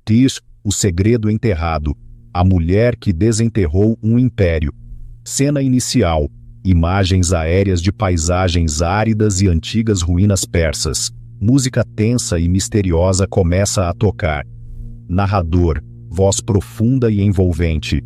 Prestige, o segredo enterrado. A mulher que desenterrou um império. Cena inicial. Imagens aéreas de paisagens áridas e antigas ruínas persas. Música tensa e misteriosa começa a tocar. Narrador, voz profunda e envolvente.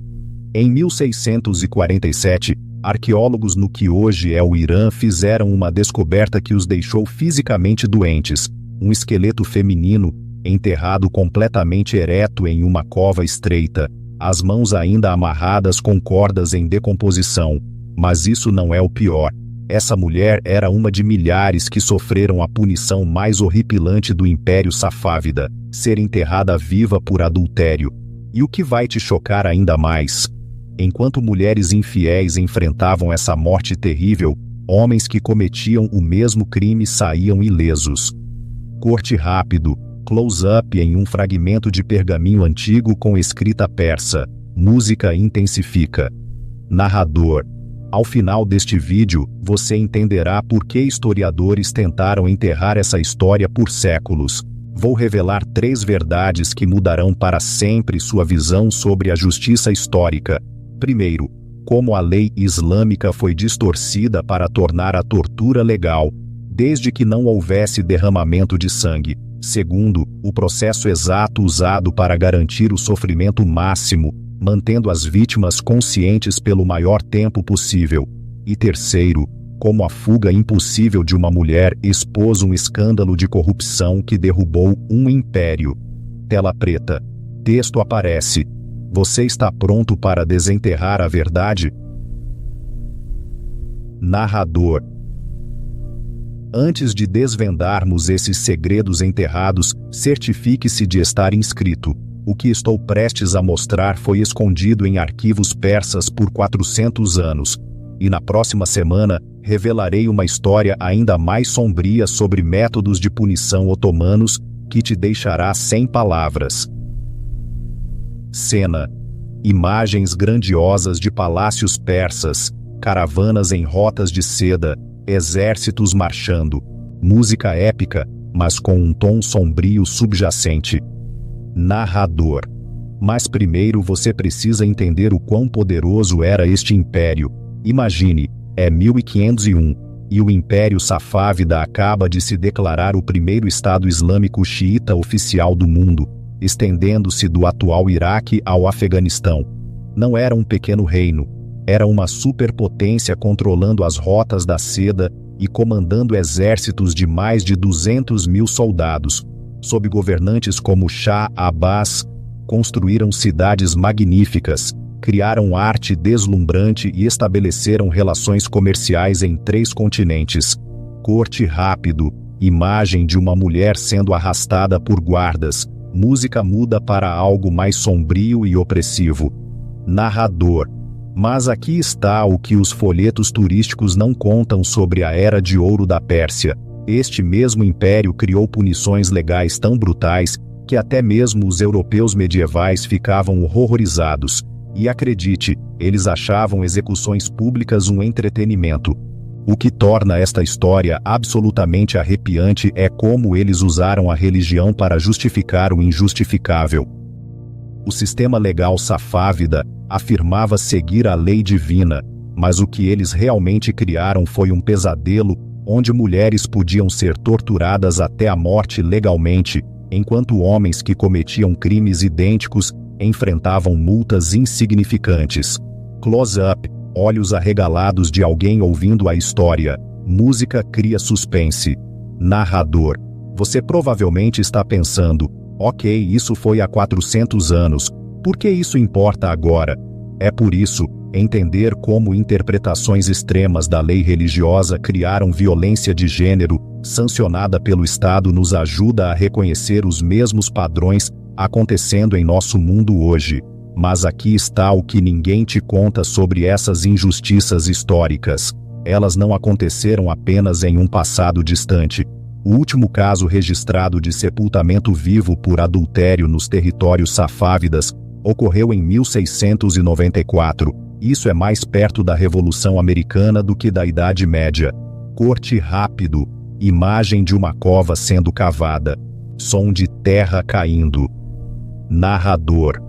Em 1647, arqueólogos no que hoje é o Irã fizeram uma descoberta que os deixou fisicamente doentes. Um esqueleto feminino, enterrado completamente ereto em uma cova estreita, as mãos ainda amarradas com cordas em decomposição. Mas isso não é o pior. Essa mulher era uma de milhares que sofreram a punição mais horripilante do Império Safávida, ser enterrada viva por adultério. E o que vai te chocar ainda mais? Enquanto mulheres infiéis enfrentavam essa morte terrível, homens que cometiam o mesmo crime saíam ilesos. Corte rápido, close-up em um fragmento de pergaminho antigo com escrita persa. Música intensifica. Narrador. Ao final deste vídeo, você entenderá por que historiadores tentaram enterrar essa história por séculos. Vou revelar 3 verdades que mudarão para sempre sua visão sobre a justiça histórica. Primeiro, como a lei islâmica foi distorcida para tornar a tortura legal, desde que não houvesse derramamento de sangue. Segundo, o processo exato usado para garantir o sofrimento máximo, mantendo as vítimas conscientes pelo maior tempo possível. E terceiro, como a fuga impossível de uma mulher expôs um escândalo de corrupção que derrubou um império. Tela preta. Texto aparece. Você está pronto para desenterrar a verdade? Narrador. Antes de desvendarmos esses segredos enterrados, certifique-se de estar inscrito. O que estou prestes a mostrar foi escondido em arquivos persas por 400 anos. E na próxima semana, revelarei uma história ainda mais sombria sobre métodos de punição otomanos que te deixará sem palavras. Cena. Imagens grandiosas de palácios persas, caravanas em rotas de seda, exércitos marchando. Música épica, mas com um tom sombrio subjacente. Narrador. Mas primeiro você precisa entender o quão poderoso era este império. Imagine, é 1501, e o Império Safávida acaba de se declarar o primeiro Estado Islâmico xiita oficial do mundo, estendendo-se do atual Iraque ao Afeganistão. Não era um pequeno reino, era uma superpotência controlando as rotas da seda e comandando exércitos de mais de 200.000 soldados. Sob governantes como Shah Abbas, construíram cidades magníficas, criaram arte deslumbrante e estabeleceram relações comerciais em 3 continentes. Corte rápido, imagem de uma mulher sendo arrastada por guardas, música muda para algo mais sombrio e opressivo. Narrador. Mas aqui está o que os folhetos turísticos não contam sobre a Era de Ouro da Pérsia. Este mesmo império criou punições legais tão brutais que até mesmo os europeus medievais ficavam horrorizados. E acredite, eles achavam execuções públicas um entretenimento. O que torna esta história absolutamente arrepiante é como eles usaram a religião para justificar o injustificável. O sistema legal safávida afirmava seguir a lei divina, mas o que eles realmente criaram foi um pesadelo onde mulheres podiam ser torturadas até a morte legalmente, enquanto homens que cometiam crimes idênticos enfrentavam multas insignificantes. Close-up, olhos arregalados de alguém ouvindo a história. Música cria suspense. Narrador. Você provavelmente está pensando, ok, isso foi há 400 anos, por que isso importa agora? É por isso, entender como interpretações extremas da lei religiosa criaram violência de gênero, sancionada pelo Estado, nos ajuda a reconhecer os mesmos padrões acontecendo em nosso mundo hoje. Mas aqui está o que ninguém te conta sobre essas injustiças históricas. Elas não aconteceram apenas em um passado distante. O último caso registrado de sepultamento vivo por adultério nos territórios safávidas ocorreu em 1694. Isso é mais perto da Revolução Americana do que da Idade Média. Corte rápido. Imagem de uma cova sendo cavada. Som de terra caindo. Narrador.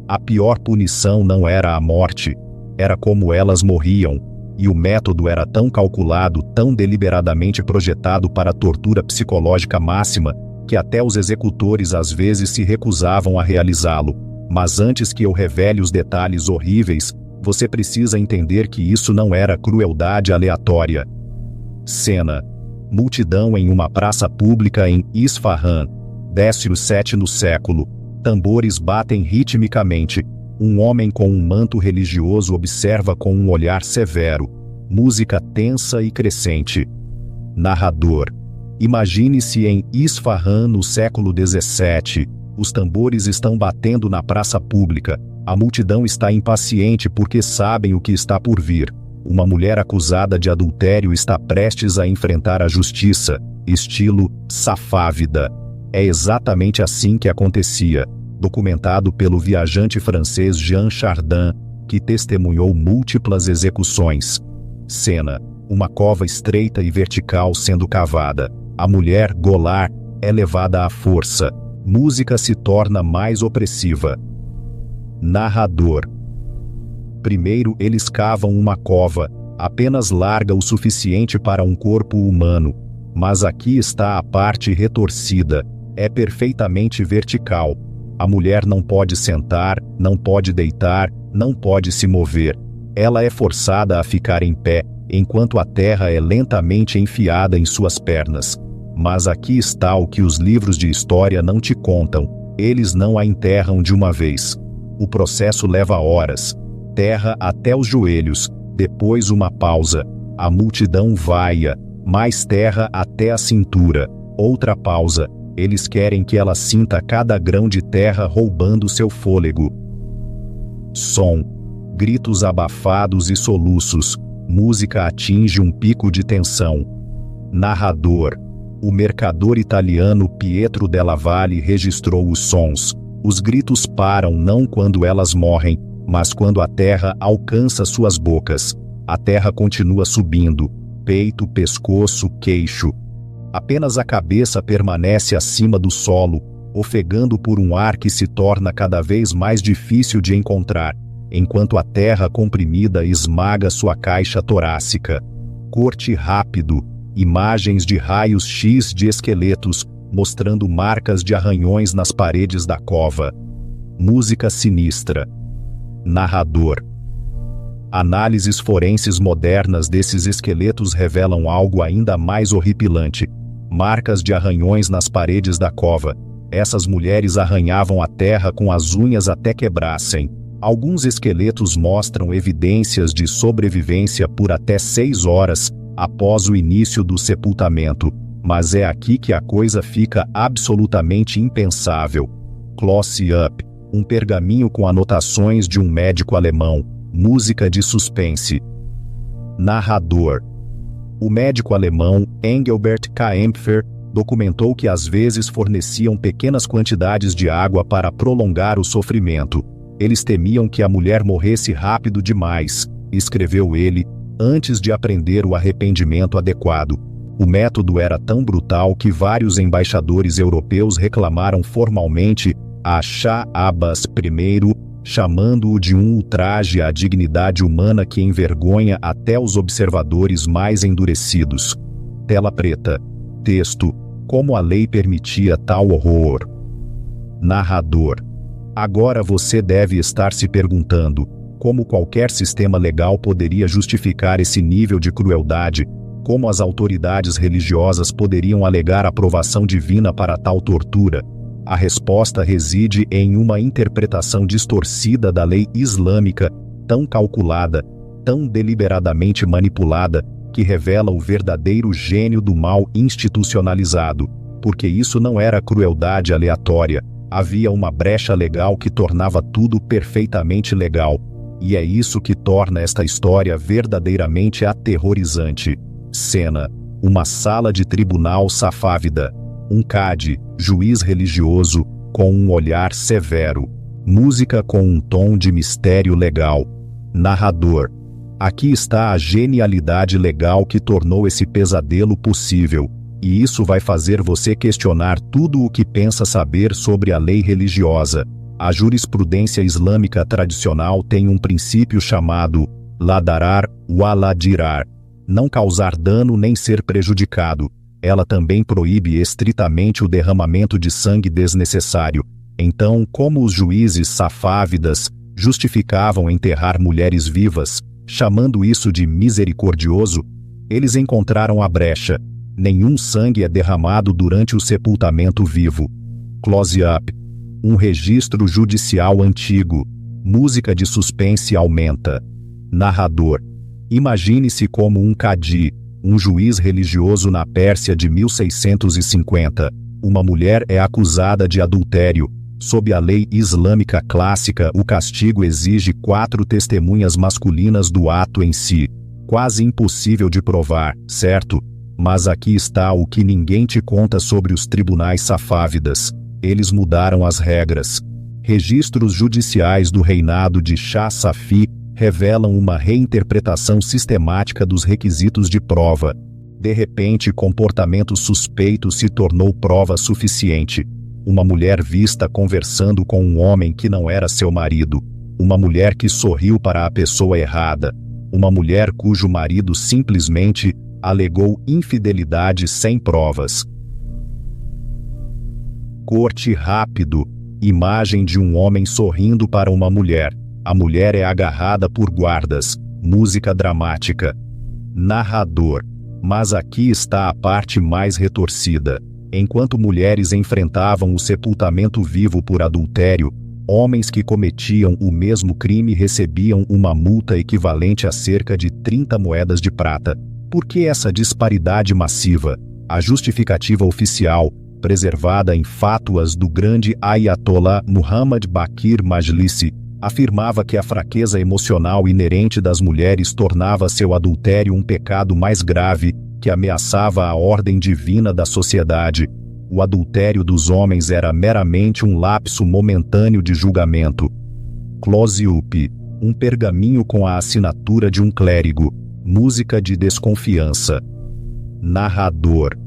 A pior punição não era a morte, era como elas morriam, e o método era tão calculado, tão deliberadamente projetado para a tortura psicológica máxima, que até os executores às vezes se recusavam a realizá-lo. Mas antes que eu revele os detalhes horríveis, você precisa entender que isso não era crueldade aleatória. Cena: multidão em uma praça pública em Isfahan, 17º século. Tambores batem ritmicamente. Um homem com um manto religioso observa com um olhar severo. Música tensa e crescente. Narrador. Imagine-se em Isfahan no século 17. Os tambores estão batendo na praça pública. A multidão está impaciente porque sabem o que está por vir. Uma mulher acusada de adultério está prestes a enfrentar a justiça. Estilo Safávida. É exatamente assim que acontecia, documentado pelo viajante francês Jean Chardin, que testemunhou múltiplas execuções. Cena: uma cova estreita e vertical sendo cavada. A mulher, Golar, é levada à força. Música se torna mais opressiva. Narrador. Primeiro eles cavam uma cova, apenas larga o suficiente para um corpo humano. Mas aqui está a parte retorcida. É perfeitamente vertical. A mulher não pode sentar, não pode deitar, não pode se mover. Ela é forçada a ficar em pé, enquanto a terra é lentamente enfiada em suas pernas. Mas aqui está o que os livros de história não te contam. Eles não a enterram de uma vez. O processo leva horas. Terra até os joelhos, depois uma pausa. A multidão vaia, mais terra até a cintura. Outra pausa. Eles querem que ela sinta cada grão de terra roubando seu fôlego. Som. Gritos abafados e soluços. Música atinge um pico de tensão. Narrador. O mercador italiano Pietro della Valle registrou os sons. Os gritos param não quando elas morrem, mas quando a terra alcança suas bocas. A terra continua subindo. Peito, pescoço, queixo. Apenas a cabeça permanece acima do solo, ofegando por um ar que se torna cada vez mais difícil de encontrar, enquanto a terra comprimida esmaga sua caixa torácica. Corte rápido, imagens de raios X de esqueletos, mostrando marcas de arranhões nas paredes da cova. Música sinistra. Narrador. Análises forenses modernas desses esqueletos revelam algo ainda mais horripilante. Marcas de arranhões nas paredes da cova. Essas mulheres arranhavam a terra com as unhas até quebrassem. Alguns esqueletos mostram evidências de sobrevivência por até 6 horas após o início do sepultamento. Mas é aqui que a coisa fica absolutamente impensável. Close-up. Um pergaminho com anotações de um médico alemão. Música de suspense. Narrador. O médico alemão Engelbert Kaempfer documentou que às vezes forneciam pequenas quantidades de água para prolongar o sofrimento. Eles temiam que a mulher morresse rápido demais, escreveu ele, antes de aprender o arrependimento adequado. O método era tão brutal que vários embaixadores europeus reclamaram formalmente a Shah Abbas I, chamando-o de um ultraje à dignidade humana que envergonha até os observadores mais endurecidos. Tela preta. Texto. Como a lei permitia tal horror? Narrador. Agora você deve estar se perguntando, como qualquer sistema legal poderia justificar esse nível de crueldade? Como as autoridades religiosas poderiam alegar aprovação divina para tal tortura? A resposta reside em uma interpretação distorcida da lei islâmica, tão calculada, tão deliberadamente manipulada, que revela o verdadeiro gênio do mal institucionalizado. Porque isso não era crueldade aleatória, havia uma brecha legal que tornava tudo perfeitamente legal. E é isso que torna esta história verdadeiramente aterrorizante. Cena: uma sala de tribunal safávida. Um cade, juiz religioso, com um olhar severo. Música com um tom de mistério legal. Narrador. Aqui está a genialidade legal que tornou esse pesadelo possível. E isso vai fazer você questionar tudo o que pensa saber sobre a lei religiosa. A jurisprudência islâmica tradicional tem um princípio chamado la darar wa la dirar, não causar dano nem ser prejudicado. Ela também proíbe estritamente o derramamento de sangue desnecessário. Então, como os juízes safávidas justificavam enterrar mulheres vivas, chamando isso de misericordioso, eles encontraram a brecha. Nenhum sangue é derramado durante o sepultamento vivo. Close up. Um registro judicial antigo. Música de suspense aumenta. Narrador. Imagine-se como um cadi, um juiz religioso na Pérsia de 1650. Uma mulher é acusada de adultério. Sob a lei islâmica clássica, o castigo exige 4 testemunhas masculinas do ato em si. Quase impossível de provar, certo? Mas aqui está o que ninguém te conta sobre os tribunais safávidas. Eles mudaram as regras. Registros judiciais do reinado de Shah Safi revelam uma reinterpretação sistemática dos requisitos de prova. De repente, comportamento suspeito se tornou prova suficiente. Uma mulher vista conversando com um homem que não era seu marido. Uma mulher que sorriu para a pessoa errada. Uma mulher cujo marido simplesmente alegou infidelidade sem provas. Corte rápido. Imagem de um homem sorrindo para uma mulher. A mulher é agarrada por guardas. Música dramática. Narrador. Mas aqui está a parte mais retorcida. Enquanto mulheres enfrentavam o sepultamento vivo por adultério, homens que cometiam o mesmo crime recebiam uma multa equivalente a cerca de 30 moedas de prata. Por que essa disparidade massiva? A justificativa oficial, preservada em fátuas do grande Ayatollah Muhammad Baqir Majlisi, afirmava que a fraqueza emocional inerente das mulheres tornava seu adultério um pecado mais grave, que ameaçava a ordem divina da sociedade. O adultério dos homens era meramente um lapso momentâneo de julgamento. Close up. Um pergaminho com a assinatura de um clérigo. Música de desconfiança. Narrador.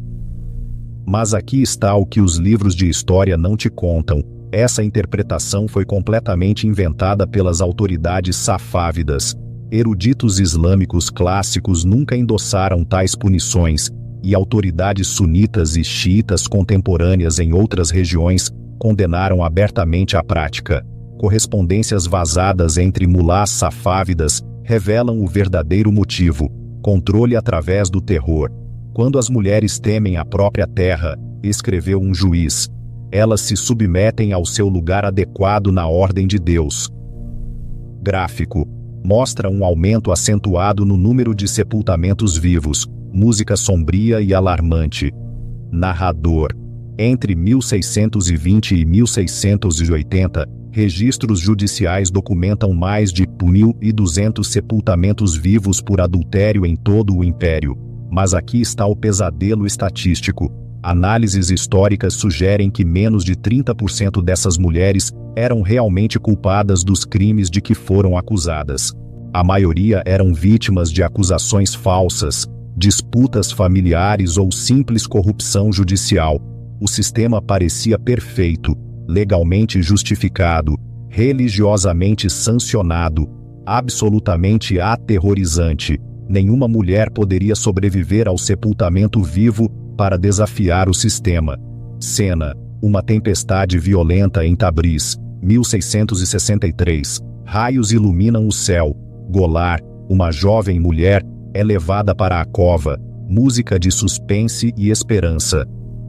Mas aqui está o que os livros de história não te contam. Essa interpretação foi completamente inventada pelas autoridades safávidas. Eruditos islâmicos clássicos nunca endossaram tais punições, e autoridades sunitas e xiitas contemporâneas em outras regiões condenaram abertamente a prática. Correspondências vazadas entre mulás safávidas revelam o verdadeiro motivo: controle através do terror. Quando as mulheres temem a própria terra, escreveu um juiz, elas se submetem ao seu lugar adequado na ordem de Deus. Gráfico. Mostra um aumento acentuado no número de sepultamentos vivos. Música sombria e alarmante. Narrador. Entre 1620 e 1680, registros judiciais documentam mais de 1.200 sepultamentos vivos por adultério em todo o império. Mas aqui está o pesadelo estatístico. Análises históricas sugerem que menos de 30% dessas mulheres eram realmente culpadas dos crimes de que foram acusadas. A maioria eram vítimas de acusações falsas, disputas familiares ou simples corrupção judicial. O sistema parecia perfeito, legalmente justificado, religiosamente sancionado, absolutamente aterrorizante. Nenhuma mulher poderia sobreviver ao sepultamento vivo para desafiar o sistema. Cena: uma tempestade violenta em Tabriz, 1663. Raios iluminam o céu. Golar, uma jovem mulher, é levada para a cova. Música de suspense e esperança.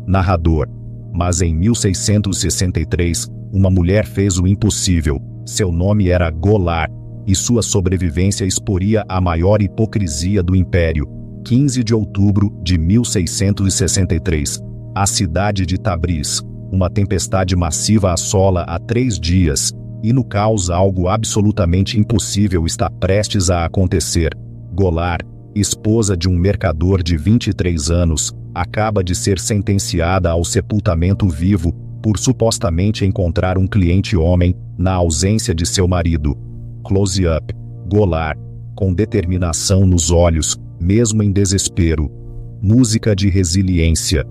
Narrador. Mas em 1663, uma mulher fez o impossível. Seu nome era Golar, e sua sobrevivência exporia a maior hipocrisia do império. 15 de outubro de 1663. A cidade de Tabriz. Uma tempestade massiva assola há 3 dias, e no caos algo absolutamente impossível está prestes a acontecer. Golar, esposa de um mercador de 23 anos, acaba de ser sentenciada ao sepultamento vivo por supostamente encontrar um cliente homem na ausência de seu marido. Close up. Golar, com determinação nos olhos, mesmo em desespero. Música de resiliência.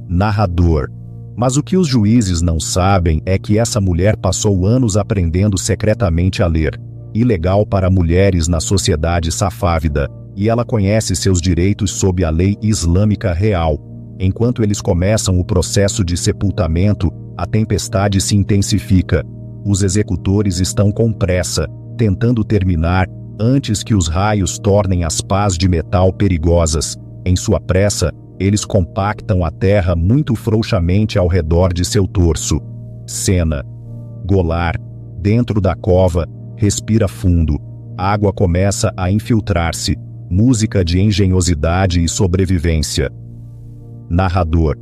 Narrador. Mas o que os juízes não sabem é que essa mulher passou anos aprendendo secretamente a ler. Ilegal para mulheres na sociedade safávida, e ela conhece seus direitos sob a lei islâmica real. Enquanto eles começam o processo de sepultamento, a tempestade se intensifica. Os executores estão com pressa, tentando terminar antes que os raios tornem as pás de metal perigosas. Em sua pressa, eles compactam a terra muito frouxamente ao redor de seu torso. Cena. Golar, dentro da cova, respira fundo. Água começa a infiltrar-se. Música de engenhosidade e sobrevivência. Narrador.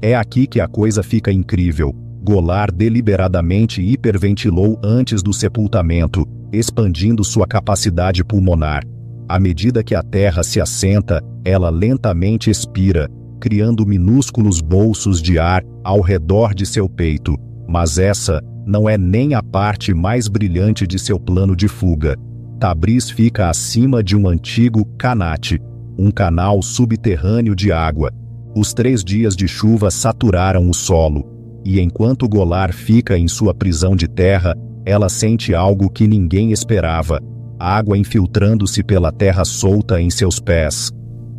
É aqui que a coisa fica incrível. Golar deliberadamente hiperventilou antes do sepultamento, expandindo sua capacidade pulmonar. À medida que a terra se assenta, ela lentamente expira, criando minúsculos bolsos de ar ao redor de seu peito. Mas essa não é nem a parte mais brilhante de seu plano de fuga. Tabriz fica acima de um antigo canate, um canal subterrâneo de água. Os 3 dias de chuva saturaram o solo, e enquanto Golar fica em sua prisão de terra, ela sente algo que ninguém esperava: água infiltrando-se pela terra solta em seus pés.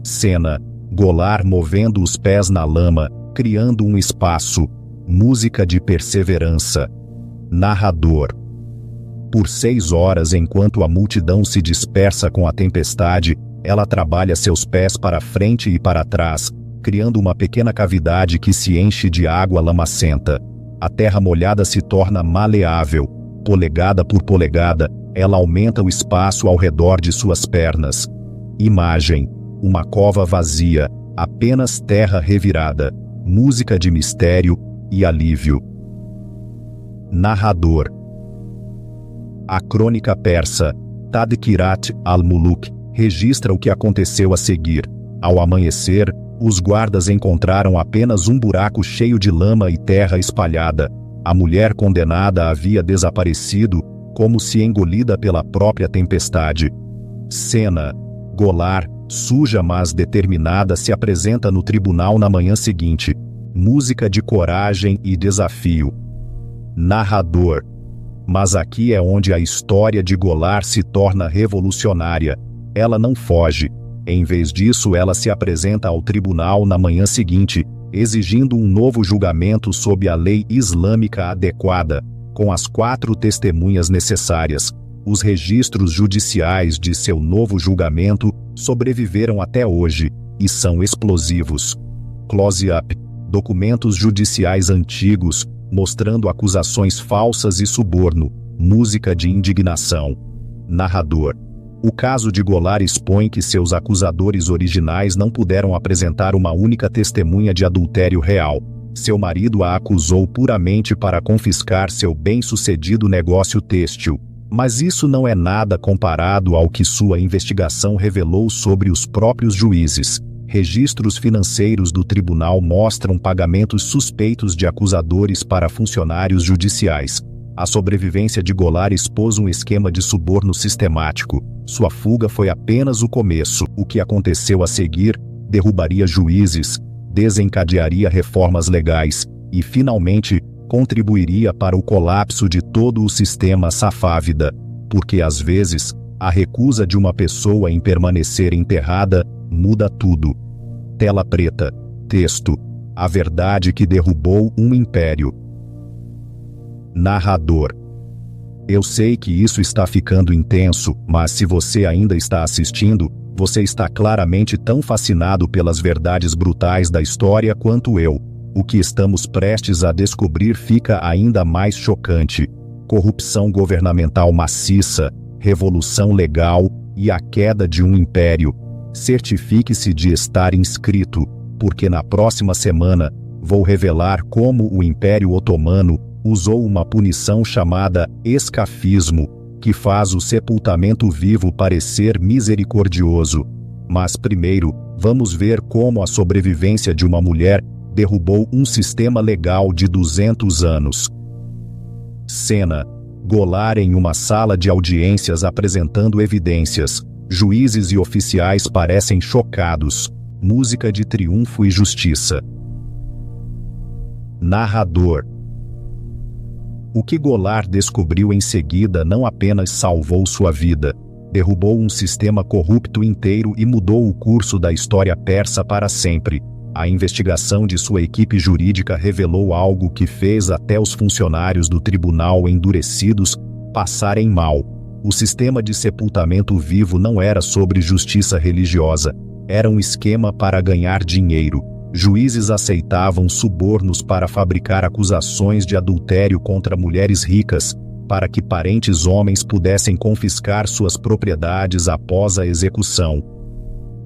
Cena. Golar movendo os pés na lama, criando um espaço. Música de perseverança. Narrador. Por 6 horas, enquanto a multidão se dispersa com a tempestade, ela trabalha seus pés para frente e para trás, criando uma pequena cavidade que se enche de água lamacenta. A terra molhada se torna maleável. Polegada por polegada, ela aumenta o espaço ao redor de suas pernas. Imagem. Uma cova vazia, apenas terra revirada. Música de mistério e alívio. Narrador. A crônica persa, Tadkirat al-Muluk, registra o que aconteceu a seguir. Ao amanhecer, os guardas encontraram apenas um buraco cheio de lama e terra espalhada. A mulher condenada havia desaparecido, como se engolida pela própria tempestade. Cena. Golar, suja mas determinada, se apresenta no tribunal na manhã seguinte. Música de coragem e desafio. Narrador. Mas aqui é onde a história de Golar se torna revolucionária. Ela não foge. Em vez disso, ela se apresenta ao tribunal na manhã seguinte, exigindo um novo julgamento sob a lei islâmica adequada, com as 4 testemunhas necessárias. Os registros judiciais de seu novo julgamento sobreviveram até hoje e são explosivos. Close-up. Documentos judiciais antigos, mostrando acusações falsas e suborno. Música de indignação. Narrador. O caso de Golar expõe que seus acusadores originais não puderam apresentar uma única testemunha de adultério real. Seu marido a acusou puramente para confiscar seu bem-sucedido negócio têxtil. Mas isso não é nada comparado ao que sua investigação revelou sobre os próprios juízes. Registros financeiros do tribunal mostram pagamentos suspeitos de acusadores para funcionários judiciais. A sobrevivência de Golar expôs um esquema de suborno sistemático. Sua fuga foi apenas o começo. O que aconteceu a seguir derrubaria juízes, desencadearia reformas legais e, finalmente, contribuiria para o colapso de todo o sistema safávida, porque às vezes, a recusa de uma pessoa em permanecer enterrada muda tudo. Tela preta. Texto. A verdade que derrubou um império. Narrador. Eu sei que isso está ficando intenso, mas se você ainda está assistindo, você está claramente tão fascinado pelas verdades brutais da história quanto eu. O que estamos prestes a descobrir fica ainda mais chocante. Corrupção governamental maciça, revolução legal e a queda de um império. Certifique-se de estar inscrito, porque na próxima semana vou revelar como o Império Otomano usou uma punição chamada escafismo, que faz o sepultamento vivo parecer misericordioso. Mas primeiro, vamos ver como a sobrevivência de uma mulher derrubou um sistema legal de 200 anos. Cena. Golar em uma sala de audiências apresentando evidências. Juízes e oficiais parecem chocados. Música de triunfo e justiça. Narrador. O que Golar descobriu em seguida não apenas salvou sua vida, derrubou um sistema corrupto inteiro e mudou o curso da história persa para sempre. A investigação de sua equipe jurídica revelou algo que fez até os funcionários do tribunal endurecidos passarem mal. O sistema de sepultamento vivo não era sobre justiça religiosa, era um esquema para ganhar dinheiro. Juízes aceitavam subornos para fabricar acusações de adultério contra mulheres ricas, para que parentes homens pudessem confiscar suas propriedades após a execução.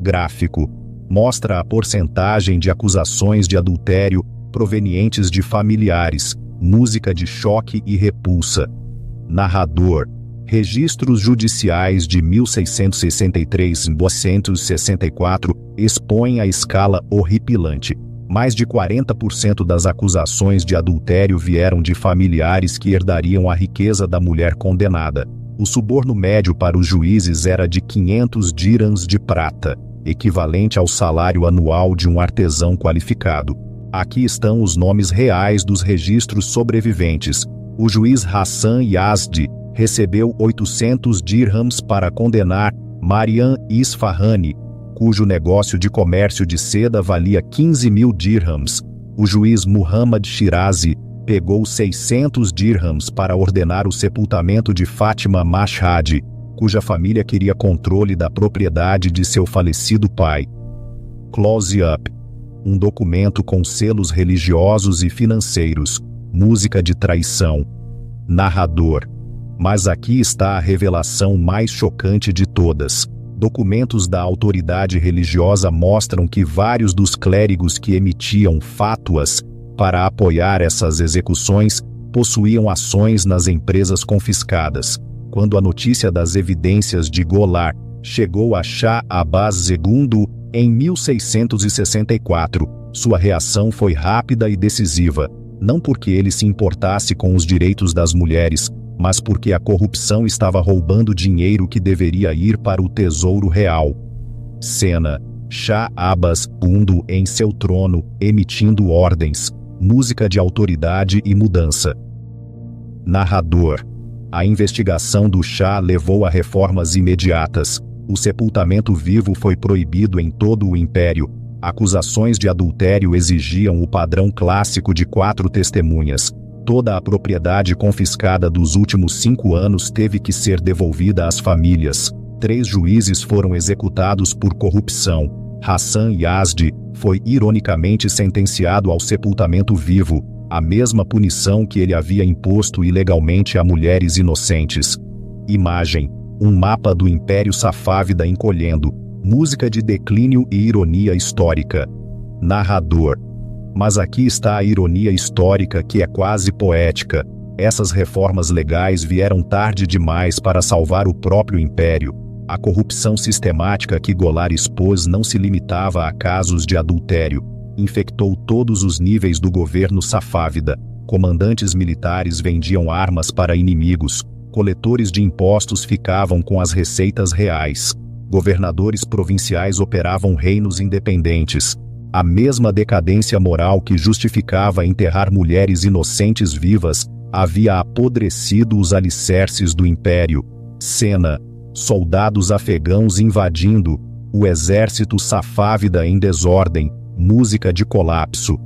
Gráfico. Mostra a porcentagem de acusações de adultério provenientes de familiares. Música de choque e repulsa. Narrador. Registros judiciais de 1663 e 1964 expõem a escala horripilante. Mais de 40% das acusações de adultério vieram de familiares que herdariam a riqueza da mulher condenada. O suborno médio para os juízes era de 500 dirhams de prata, equivalente ao salário anual de um artesão qualificado. Aqui estão os nomes reais dos registros sobreviventes. O juiz Hassan Yazdi recebeu 800 dirhams para condenar Mariam Isfahani, cujo negócio de comércio de seda valia 15.000 dirhams. O juiz Muhammad Shirazi pegou 600 dirhams para ordenar o sepultamento de Fátima Mashhad, cuja família queria controle da propriedade de seu falecido pai. Close-up. Um documento com selos religiosos e financeiros. Música de traição. Narrador. Mas aqui está a revelação mais chocante de todas. Documentos da autoridade religiosa mostram que vários dos clérigos que emitiam fátuas para apoiar essas execuções possuíam ações nas empresas confiscadas. Quando a notícia das evidências de Golar chegou a Shah Abbas II em 1664, sua reação foi rápida e decisiva, não porque ele se importasse com os direitos das mulheres, mas porque a corrupção estava roubando dinheiro que deveria ir para o tesouro real. Cena: Shah Abbas II em seu trono, emitindo ordens. Música de autoridade e mudança. Narrador. A investigação do Shah levou a reformas imediatas. O sepultamento vivo foi proibido em todo o império. Acusações de adultério exigiam o padrão clássico de 4 testemunhas. Toda a propriedade confiscada dos últimos 5 anos teve que ser devolvida às famílias. 3 juízes foram executados por corrupção. Hassan Yazdi foi ironicamente sentenciado ao sepultamento vivo, a mesma punição que ele havia imposto ilegalmente a mulheres inocentes. Imagem: um mapa do Império Safávida encolhendo. Música de declínio e ironia histórica. Narrador. Mas aqui está a ironia histórica que é quase poética. Essas reformas legais vieram tarde demais para salvar o próprio império. A corrupção sistemática que Golar expôs não se limitava a casos de adultério. Infectou todos os níveis do governo safávida. Comandantes militares vendiam armas para inimigos. Coletores de impostos ficavam com as receitas reais. Governadores provinciais operavam reinos independentes. A mesma decadência moral que justificava enterrar mulheres inocentes vivas havia apodrecido os alicerces do império. Cena: soldados afegãos invadindo, o exército safávida em desordem. Música de colapso.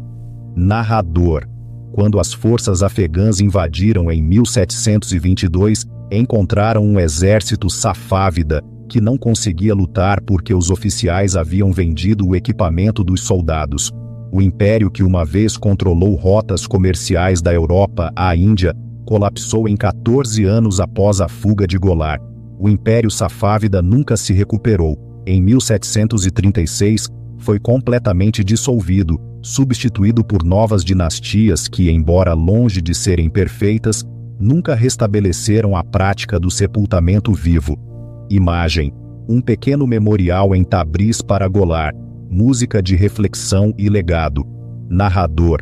Narrador. Quando as forças afegãs invadiram em 1722, encontraram um exército safávida que não conseguia lutar porque os oficiais haviam vendido o equipamento dos soldados. O império que uma vez controlou rotas comerciais da Europa à Índia, colapsou em 14 anos após a fuga de Golar. O Império Safávida nunca se recuperou. Em 1736, foi completamente dissolvido, substituído por novas dinastias que, embora longe de serem perfeitas, nunca restabeleceram a prática do sepultamento vivo. Imagem: um pequeno memorial em Tabriz para Golar. Música de reflexão e legado. Narrador.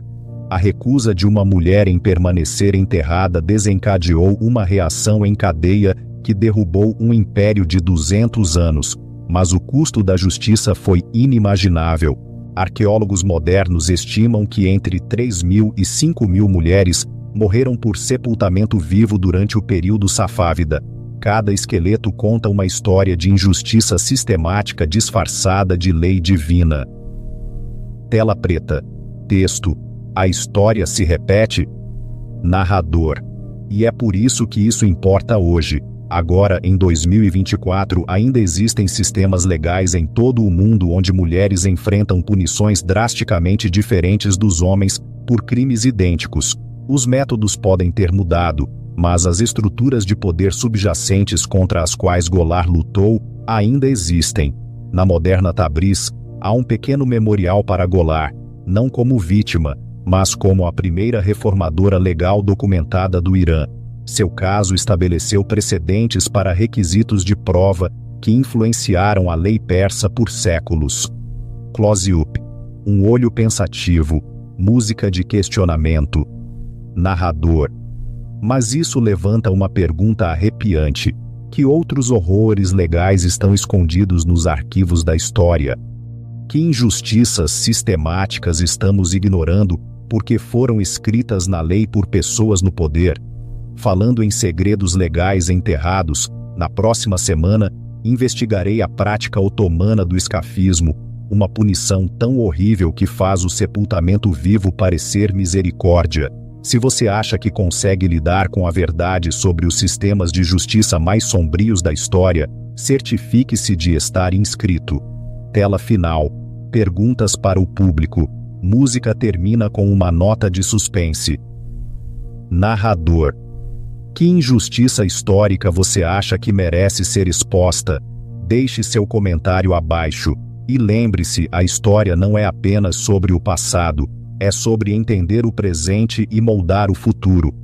A recusa de uma mulher em permanecer enterrada desencadeou uma reação em cadeia que derrubou um império de 200 anos, mas o custo da justiça foi inimaginável. Arqueólogos modernos estimam que entre 3.000 e 5.000 mulheres morreram por sepultamento vivo durante o período safávida. Cada esqueleto conta uma história de injustiça sistemática disfarçada de lei divina. Tela preta. Texto. A história se repete? Narrador. E é por isso que isso importa hoje. Agora, em 2024, ainda existem sistemas legais em todo o mundo onde mulheres enfrentam punições drasticamente diferentes dos homens por crimes idênticos. Os métodos podem ter mudado, mas as estruturas de poder subjacentes contra as quais Goulart lutou ainda existem. Na moderna Tabriz, há um pequeno memorial para Goulart, não como vítima, mas como a primeira reformadora legal documentada do Irã. Seu caso estabeleceu precedentes para requisitos de prova que influenciaram a lei persa por séculos. Close-up. Um olho pensativo. Música de questionamento. Narrador. Mas isso levanta uma pergunta arrepiante. Que outros horrores legais estão escondidos nos arquivos da história? Que injustiças sistemáticas estamos ignorando porque foram escritas na lei por pessoas no poder? Falando em segredos legais enterrados, na próxima semana, investigarei a prática otomana do escafismo, uma punição tão horrível que faz o sepultamento vivo parecer misericórdia. Se você acha que consegue lidar com a verdade sobre os sistemas de justiça mais sombrios da história, certifique-se de estar inscrito. Tela final. Perguntas para o público. Música termina com uma nota de suspense. Narrador. Que injustiça histórica você acha que merece ser exposta? Deixe seu comentário abaixo. E lembre-se, a história não é apenas sobre o passado, é sobre entender o presente e moldar o futuro.